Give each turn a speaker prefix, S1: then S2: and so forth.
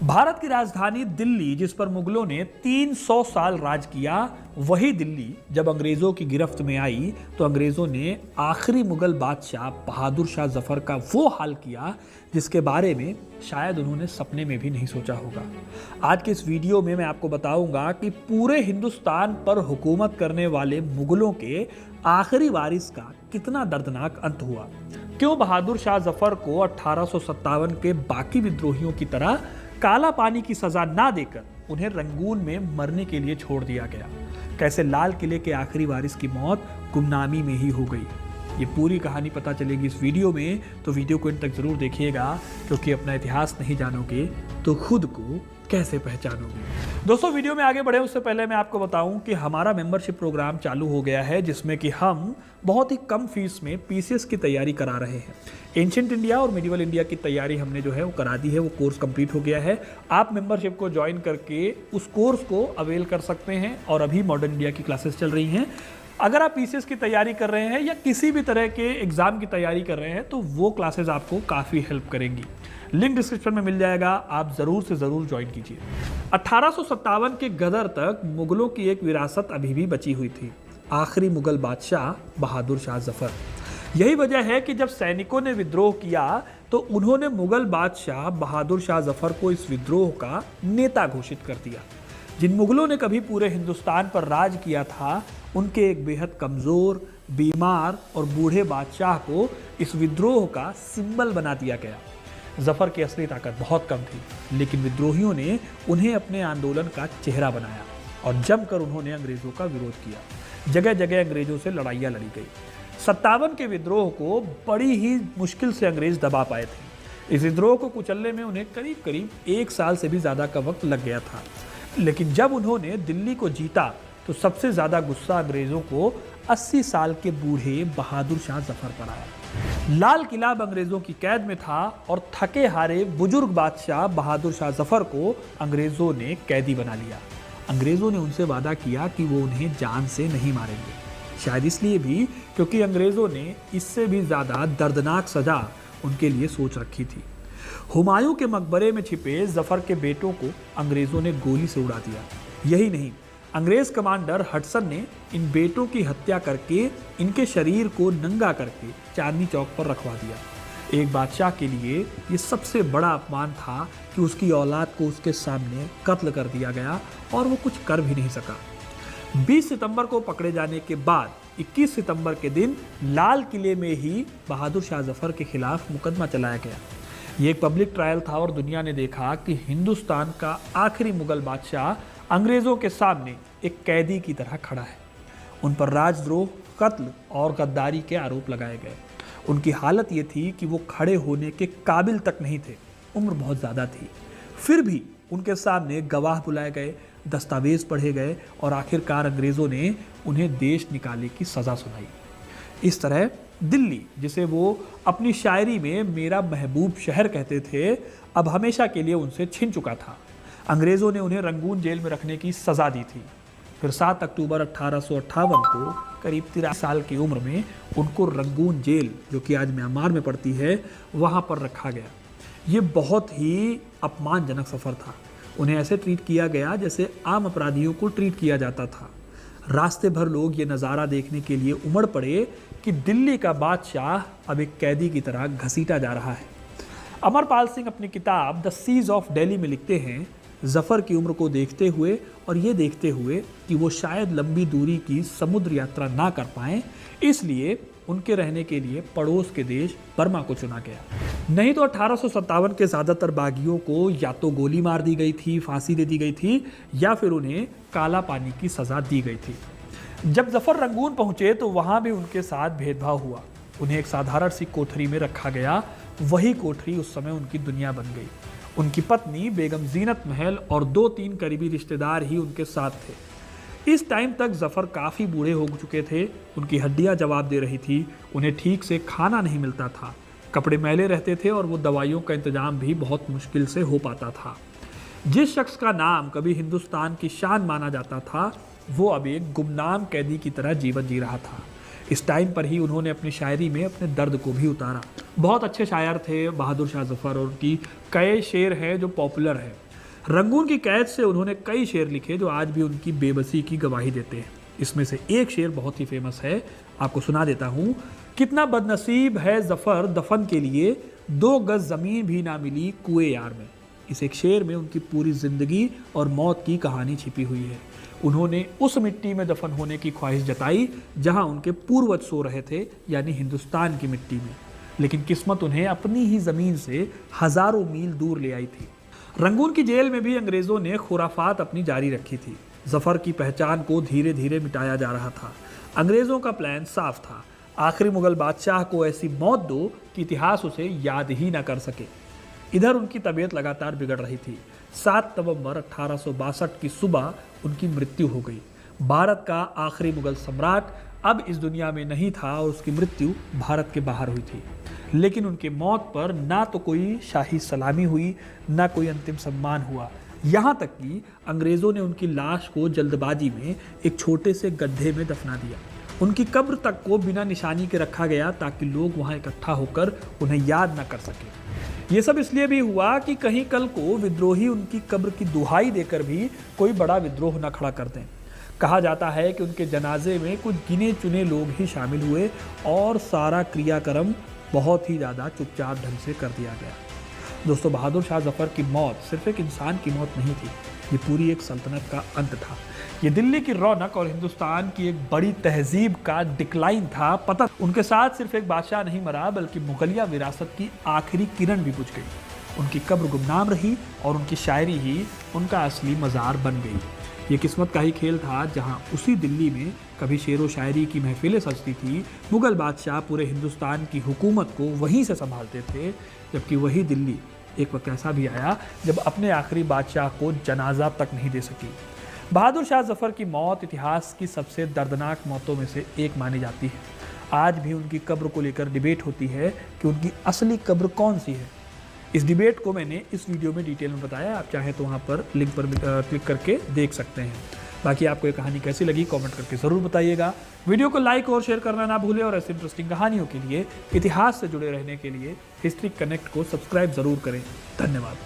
S1: भारत की राजधानी दिल्ली, जिस पर मुगलों ने 300 साल राज किया, वही दिल्ली जब अंग्रेजों की गिरफ्त में आई तो अंग्रेजों ने आखिरी मुगल बादशाह बहादुर शाह जफर का वो हाल किया जिसके बारे में शायद उन्होंने सपने में भी नहीं सोचा होगा। आज के इस वीडियो में मैं आपको बताऊंगा कि पूरे हिंदुस्तान पर हुकूमत करने वाले मुगलों के आखिरी वारिस का कितना दर्दनाक अंत हुआ, क्यों बहादुर शाह जफर को 1857 के बाकी विद्रोहियों की तरह काला पानी की सजा ना देकर उन्हें रंगून में मरने के लिए छोड़ दिया गया, कैसे लाल किले के आखिरी वारिस की मौत गुमनामी में ही हो गई। ये पूरी कहानी पता चलेगी इस वीडियो में, तो वीडियो को इन तक जरूर देखिएगा, क्योंकि अपना इतिहास नहीं जानोगे तो खुद को कैसे पहचानोगे। दोस्तों, वीडियो में आगे बढ़े उससे पहले मैं आपको बताऊं कि हमारा मेंबरशिप प्रोग्राम चालू हो गया है, जिसमें कि हम बहुत ही कम फीस में पीसीएस की तैयारी करा रहे हैं। एंशिएंट इंडिया और मिडिवल इंडिया की तैयारी हमने जो है वो करा दी है, वो कोर्स कंप्लीट हो गया है। आप मेंबरशिप को ज्वाइन करके उस कोर्स को अवेल कर सकते हैं और अभी मॉडर्न इंडिया की क्लासेस चल रही हैं। अगर आप पीसीएस की तैयारी कर रहे हैं या किसी भी तरह के एग्जाम की तैयारी कर रहे हैं तो वो क्लासेस आपको काफ़ी हेल्प करेंगी। लिंक डिस्क्रिप्शन में मिल जाएगा, आप ज़रूर से ज़रूर ज्वाइन कीजिए। 1857 के गदर तक मुगलों की एक विरासत अभी भी बची हुई थी, आखिरी मुगल बादशाह बहादुर शाह जफर। यही वजह है कि जब सैनिकों ने विद्रोह किया तो उन्होंने मुगल बादशाह बहादुर शाह जफर को इस विद्रोह का नेता घोषित कर दिया। जिन मुगलों ने कभी पूरे हिंदुस्तान पर राज किया था, उनके एक बेहद कमज़ोर, बीमार और बूढ़े बादशाह को इस विद्रोह का सिंबल बना दिया गया। जफर की असली ताकत बहुत कम थी, लेकिन विद्रोहियों ने उन्हें अपने आंदोलन का चेहरा बनाया और जमकर उन्होंने अंग्रेजों का विरोध किया। जगह जगह अंग्रेजों से लड़ाइयाँ लड़ी गई। 57 के विद्रोह को बड़ी ही मुश्किल से अंग्रेज दबा पाए थे। इस विद्रोह को कुचलने में उन्हें करीब करीब 1 साल से भी ज़्यादा का वक्त लग गया था। लेकिन जब उन्होंने दिल्ली को जीता तो सबसे ज़्यादा गुस्सा अंग्रेज़ों को 80 साल के बूढ़े बहादुर शाह जफर पर आया। लाल किला अब अंग्रेज़ों की कैद में था और थके हारे बुजुर्ग बादशाह बहादुर शाह जफर को अंग्रेज़ों ने कैदी बना लिया। अंग्रेज़ों ने उनसे वादा किया कि वो उन्हें जान से नहीं मारेंगे, शायद इसलिए भी क्योंकि अंग्रेज़ों ने इससे भी ज़्यादा दर्दनाक सज़ा उनके लिए सोच रखी थी। हुमायूं के मकबरे में छिपे जफर के बेटों को अंग्रेज़ों ने गोली से उड़ा दिया। यही नहीं, अंग्रेज कमांडर हडसन ने इन बेटों की हत्या करके इनके शरीर को नंगा करके चांदनी चौक पर रखवा दिया। एक बादशाह के लिए ये सबसे बड़ा अपमान था कि उसकी औलाद को उसके सामने कत्ल कर दिया गया और वो कुछ कर भी नहीं सका। 20 सितंबर को पकड़े जाने के बाद 21 सितंबर के दिन लाल किले में ही बहादुर शाह जफर के खिलाफ मुकदमा चलाया गया। ये एक पब्लिक ट्रायल था और दुनिया ने देखा कि हिंदुस्तान का आखिरी मुगल बादशाह अंग्रेज़ों के सामने एक कैदी की तरह खड़ा है। उन पर राजद्रोह, कत्ल और गद्दारी के आरोप लगाए गए। उनकी हालत ये थी कि वो खड़े होने के काबिल तक नहीं थे, उम्र बहुत ज़्यादा थी। फिर भी उनके सामने गवाह बुलाए गए, दस्तावेज पढ़े गए और आखिरकार अंग्रेज़ों ने उन्हें देश निकाले की सज़ा सुनाई। इस तरह दिल्ली, जिसे वो अपनी शायरी में मेरा महबूब शहर कहते थे, अब हमेशा के लिए उनसे छिन चुका था। अंग्रेज़ों ने उन्हें रंगून जेल में रखने की सज़ा दी थी। फिर 7 अक्टूबर 1858 को करीब 83 साल की उम्र में उनको रंगून जेल, जो कि आज म्यांमार में पड़ती है, वहाँ पर रखा गया। ये बहुत ही अपमानजनक सफ़र था। उन्हें ऐसे ट्रीट किया गया जैसे आम अपराधियों को ट्रीट किया जाता था। रास्ते भर लोग ये नज़ारा देखने के लिए उमड़ पड़े कि दिल्ली का बादशाह अब एक कैदी की तरह घसीटा जा रहा है। अमरपाल सिंह अपनी किताब द सीज ऑफ दिल्ली में लिखते हैं, जफर की उम्र को देखते हुए और ये देखते हुए कि वो शायद लंबी दूरी की समुद्र यात्रा ना कर पाएं, इसलिए उनके रहने के लिए पड़ोस के देश बर्मा को चुना गया। नहीं तो 1857 के ज़्यादातर बागियों को या तो गोली मार दी गई थी, फांसी दे दी गई थी, या फिर उन्हें काला पानी की सज़ा दी गई थी। जब जफर रंगून पहुँचे तो वहाँ भी उनके साथ भेदभाव हुआ। उन्हें एक साधारण सी कोठरी में रखा गया। वही कोठरी उस समय उनकी दुनिया बन गई। उनकी पत्नी बेगम जीनत महल और 2-3 करीबी रिश्तेदार ही उनके साथ थे। इस टाइम तक जफर काफ़ी बूढ़े हो चुके थे। उनकी हड्डियां जवाब दे रही थी, उन्हें ठीक से खाना नहीं मिलता था, कपड़े मैले रहते थे और वो दवाइयों का इंतजाम भी बहुत मुश्किल से हो पाता था। जिस शख्स का नाम कभी हिंदुस्तान की शान माना जाता था, वो अब एक गुमनाम कैदी की तरह जीवन जी रहा था। इस टाइम पर ही उन्होंने अपनी शायरी में अपने दर्द को भी उतारा। बहुत अच्छे शायर थे बहादुर शाह जफर और उनकी कई शेर हैं जो पॉपुलर हैं। रंगून की कैद से उन्होंने कई शेर लिखे जो आज भी उनकी बेबसी की गवाही देते हैं। इसमें से एक शेर बहुत ही फेमस है, आपको सुना देता हूँ। कितना बदनसीब है जफर दफन के लिए, 2 गज जमीन भी ना मिली कुएं यार में। इस एक शेर में उनकी पूरी जिंदगी और मौत की कहानी छिपी हुई है। उन्होंने उस मिट्टी में दफन होने की ख्वाहिश जताई जहां उनके पूर्वज सो रहे थे, यानी हिंदुस्तान की मिट्टी में। लेकिन किस्मत उन्हें अपनी ही जमीन से हजारों मील दूर ले आई थी। रंगून की जेल में भी अंग्रेजों ने खुराफात अपनी जारी रखी थी। जफर की पहचान को धीरे धीरे मिटाया जा रहा था। अंग्रेजों का प्लान साफ था, आखिरी मुगल बादशाह को ऐसी मौत दो कि इतिहास उसे याद ही ना कर सके। इधर उनकी तबीयत लगातार बिगड़ रही थी। 7 नवंबर 1862 की सुबह उनकी मृत्यु हो गई। भारत का आखिरी मुगल सम्राट अब इस दुनिया में नहीं था और उसकी मृत्यु भारत के बाहर हुई थी। लेकिन उनके मौत पर ना तो कोई शाही सलामी हुई, ना कोई अंतिम सम्मान हुआ। यहाँ तक कि अंग्रेजों ने उनकी लाश को जल्दबाजी में एक छोटे से गड्ढे में दफना दिया। उनकी कब्र तक को बिना निशानी के रखा गया ताकि लोग वहाँ इकट्ठा होकर उन्हें याद न कर सके। ये सब इसलिए भी हुआ कि कहीं कल को विद्रोही उनकी कब्र की दुहाई देकर भी कोई बड़ा विद्रोह न खड़ा कर दें। कहा जाता है कि उनके जनाजे में कुछ गिने चुने लोग ही शामिल हुए और सारा क्रियाक्रम बहुत ही ज़्यादा चुपचाप ढंग से कर दिया गया। दोस्तों, बहादुर शाह जफर की मौत सिर्फ एक इंसान की मौत नहीं थी, ये पूरी एक सल्तनत का अंत था। ये दिल्ली की रौनक और हिंदुस्तान की एक बड़ी तहजीब का डिक्लाइन था। पता उनके साथ सिर्फ एक बादशाह नहीं मरा, बल्कि मुगलिया विरासत की आखिरी किरण भी बुझ गई। उनकी कब्र गुमनाम रही और उनकी शायरी ही उनका असली मज़ार बन गई। ये किस्मत का ही खेल था, जहां उसी दिल्ली में कभी शेर व शायरी की महफिलें सजती थी। मुगल बादशाह पूरे हिंदुस्तान की हुकूमत को वहीं से संभालते थे, जबकि वही दिल्ली एक वक्त ऐसा भी आया जब अपने आखिरी बादशाह को जनाजा तक नहीं दे सकी। बहादुर शाह जफर की मौत इतिहास की सबसे दर्दनाक मौतों में से एक मानी जाती है। आज भी उनकी कब्र को लेकर डिबेट होती है कि उनकी असली कब्र कौन सी है। इस डिबेट को मैंने इस वीडियो में डिटेल में बताया, आप चाहें तो वहाँ पर लिंक पर क्लिक करके देख सकते हैं। बाकी आपको ये कहानी कैसी लगी कमेंट करके ज़रूर बताइएगा। वीडियो को लाइक और शेयर करना ना भूलें और ऐसी इंटरेस्टिंग कहानियों के लिए, इतिहास से जुड़े रहने के लिए हिस्ट्री कनेक्ट को सब्सक्राइब ज़रूर करें। धन्यवाद।